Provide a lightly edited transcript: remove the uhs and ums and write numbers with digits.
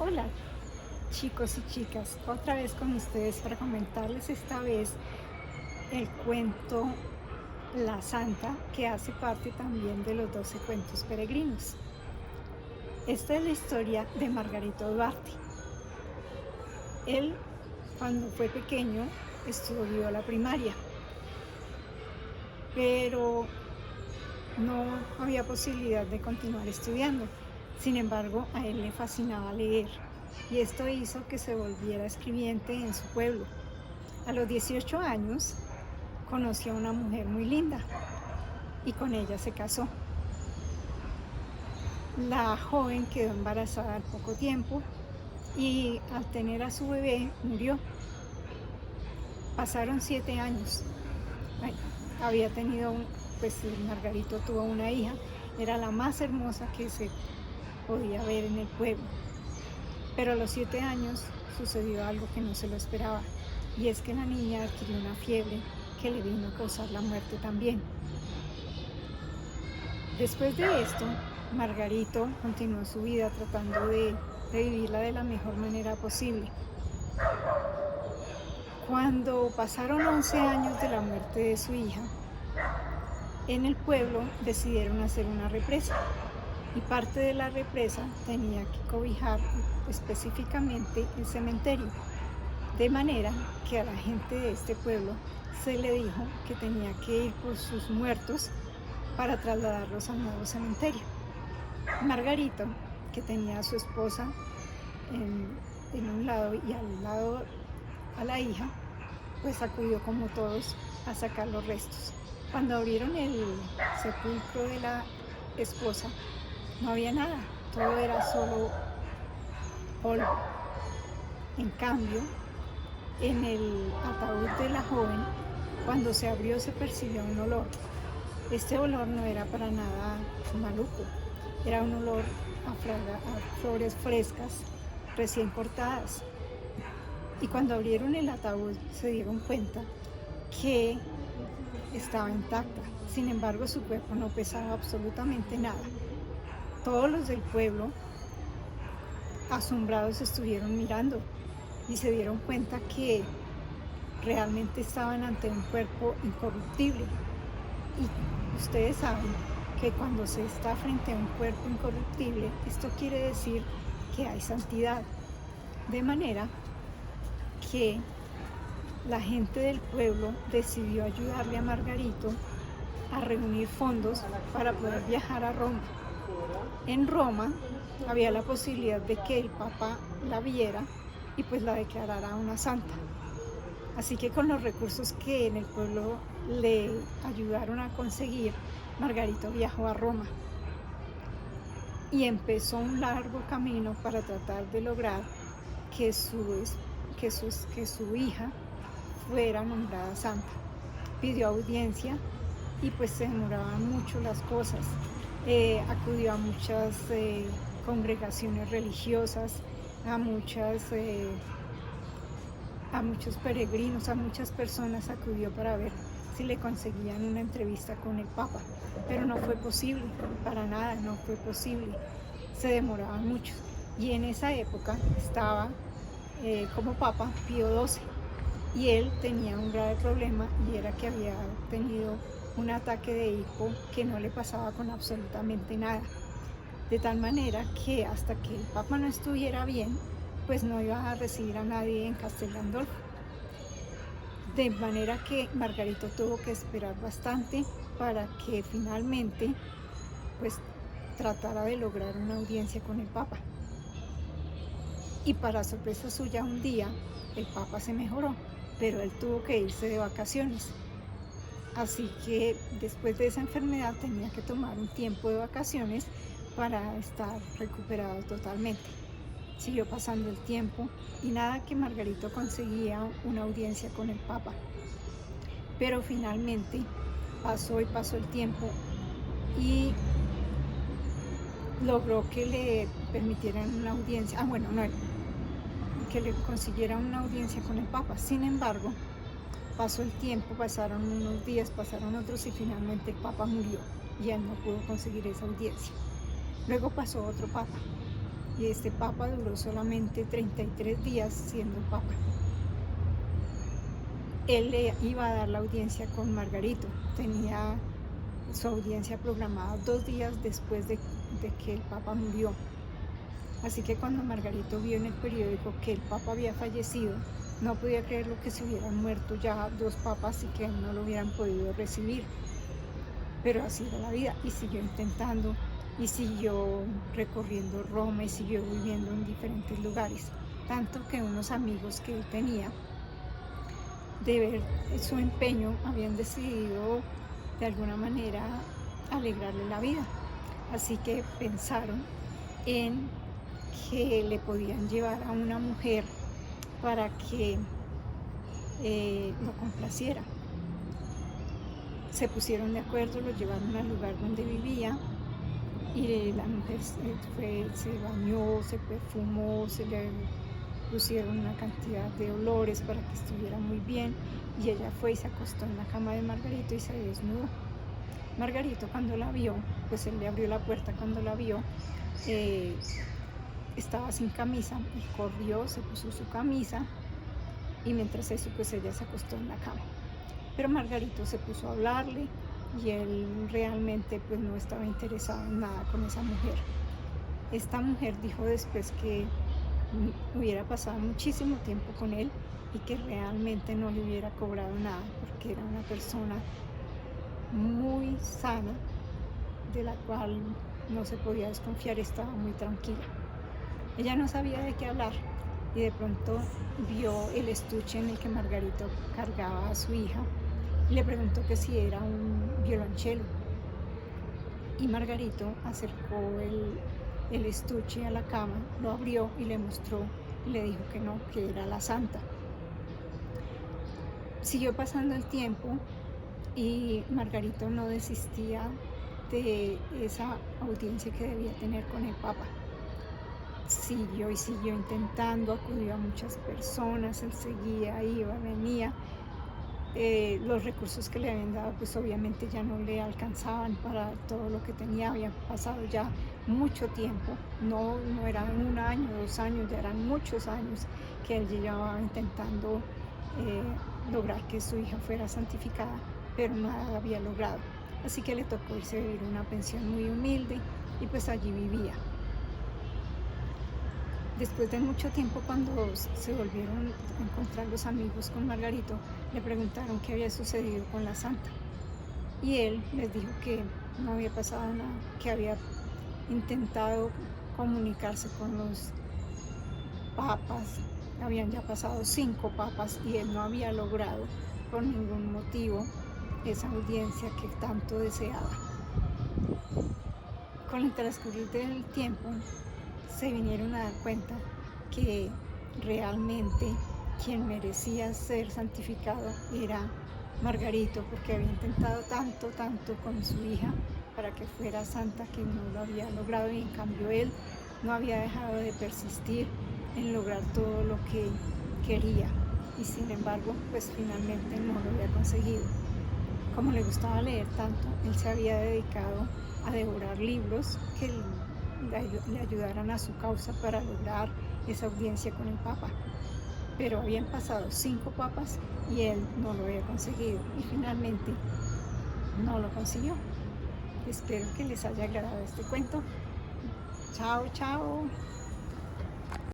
Hola chicos y chicas, otra vez con ustedes para comentarles esta vez el cuento La Santa, que hace parte también de los 12 cuentos peregrinos. Esta es la historia de Margarito Duarte. Él, cuando fue pequeño, estudió la primaria, pero no había posibilidad de continuar estudiando. Sin embargo, a él le fascinaba leer y esto hizo que se volviera escribiente en su pueblo. A los 18 años conoció a una mujer muy linda y con ella se casó. La joven quedó embarazada al poco tiempo y al tener a su bebé murió. Pasaron 7 años. Bueno, había tenido, Margarito tuvo una hija, era la más hermosa que se podía ver en el pueblo. Pero a los 7 años sucedió algo que no se lo esperaba, y es que la niña adquirió una fiebre que le vino a causar la muerte también. Después de esto, Margarito continuó su vida tratando de vivirla de la mejor manera posible. Cuando pasaron 11 años de la muerte de su hija, en el pueblo decidieron hacer una represa y parte de la represa tenía que cobijar específicamente el cementerio, de manera que a la gente de este pueblo se le dijo que tenía que ir por sus muertos para trasladarlos al nuevo cementerio. Margarito, que tenía a su esposa en un lado y al lado a la hija, pues acudió como todos a sacar los restos. Cuando abrieron el sepulcro de la esposa, no había nada, todo era solo polvo. En cambio, en el ataúd de la joven, cuando se abrió se percibió un olor. Este olor no era para nada maluco, era un olor a flores frescas, recién cortadas. Y cuando abrieron el ataúd se dieron cuenta que estaba intacta. Sin embargo, su cuerpo no pesaba absolutamente nada. Todos los del pueblo, asombrados, estuvieron mirando y se dieron cuenta que realmente estaban ante un cuerpo incorruptible. Y ustedes saben que cuando se está frente a un cuerpo incorruptible, esto quiere decir que hay santidad. De manera que la gente del pueblo decidió ayudarle a Margarito a reunir fondos para poder viajar a Roma. En Roma había la posibilidad de que el Papa la viera y pues la declarara una santa. Así que con los recursos que en el pueblo le ayudaron a conseguir, Margarito viajó a Roma y empezó un largo camino para tratar de lograr que su hija fuera nombrada santa. Pidió audiencia y pues se demoraban mucho las cosas. Acudió a muchas congregaciones religiosas, a muchos peregrinos, a muchas personas acudió para ver si le conseguían una entrevista con el Papa, pero no fue posible, para nada, no fue posible, se demoraba mucho. Y en esa época estaba como Papa Pío XII, y él tenía un grave problema, y era que había tenido un ataque de hipo que no le pasaba con absolutamente nada, de tal manera que hasta que el Papa no estuviera bien, pues no iba a recibir a nadie en Castel Gandolfo. De manera que Margarito tuvo que esperar bastante para que finalmente pues tratara de lograr una audiencia con el Papa. Y para sorpresa suya, un día el Papa se mejoró, pero él tuvo que irse de vacaciones. Así que después de esa enfermedad tenía que tomar un tiempo de vacaciones para estar recuperado totalmente. Siguió pasando el tiempo y nada que Margarito conseguía una audiencia con el Papa. Pero finalmente pasó el tiempo y logró que le permitieran una audiencia, que le consiguieran una audiencia con el Papa. Sin embargo, pasó el tiempo, pasaron unos días, pasaron otros y finalmente el Papa murió y él no pudo conseguir esa audiencia. Luego pasó otro Papa y este papa duró solamente 33 días siendo papa. Él le iba a dar la audiencia con Margarito, tenía su audiencia programada 2 días después de que el papa murió. Así que cuando Margarito vio en el periódico que el papa había fallecido, no podía creer lo que se hubieran muerto ya 2 papas y que no lo hubieran podido recibir. Pero así era la vida, y siguió intentando, y siguió recorriendo Roma, y siguió viviendo en diferentes lugares. Tanto que unos amigos que él tenía, de ver su empeño, habían decidido de alguna manera alegrarle la vida. Así que pensaron en que le podían llevar a una mujer para que lo complaciera. Se pusieron de acuerdo, lo llevaron al lugar donde vivía y la mujer se bañó, se perfumó, se le pusieron una cantidad de olores para que estuviera muy bien, y ella fue y se acostó en la cama de Margarito y se desnudó. Margarito, cuando la vio, pues él le abrió la puerta cuando la vio, estaba sin camisa, y corrió, se puso su camisa, y mientras eso pues ella se acostó en la cama. Pero Margarito se puso a hablarle y él realmente pues no estaba interesado en nada con esa mujer. Esta mujer dijo después que hubiera pasado muchísimo tiempo con él y que realmente no le hubiera cobrado nada, porque era una persona muy sana, de la cual no se podía desconfiar, estaba muy tranquila. Ella no sabía de qué hablar y de pronto vio el estuche en el que Margarito cargaba a su hija y le preguntó que si era un violonchelo. Y Margarito acercó el estuche a la cama, lo abrió y le mostró y le dijo que no, que era la santa. Siguió pasando el tiempo y Margarito no desistía de esa audiencia que debía tener con el papa. Siguió y siguió intentando, acudió a muchas personas, él seguía, iba, venía. Los recursos que le habían dado pues obviamente ya no le alcanzaban para todo lo que tenía, había pasado ya mucho tiempo, no eran 1 año, 2 años, ya eran muchos años que él llevaba intentando lograr que su hija fuera santificada, pero nada había logrado. Así que le tocó irse a vivir una pensión muy humilde y pues allí vivía. Después de mucho tiempo, cuando se volvieron a encontrar los amigos con Margarito, le preguntaron qué había sucedido con la santa. Y él les dijo que no había pasado nada, que había intentado comunicarse con los papas, habían ya pasado 5 papas y él no había logrado por ningún motivo esa audiencia que tanto deseaba. Con el transcurrir del tiempo, se vinieron a dar cuenta que realmente quien merecía ser santificado era Margarito, porque había intentado tanto con su hija para que fuera santa, que no lo había logrado, y en cambio él no había dejado de persistir en lograr todo lo que quería, y sin embargo pues finalmente no lo había conseguido. Como le gustaba leer tanto, él se había dedicado a devorar libros que le ayudaran a su causa para lograr esa audiencia con el papa. Pero habían pasado 5 papas y él no lo había conseguido, y finalmente no lo consiguió. Espero que les haya agradado este cuento. Chao, chao.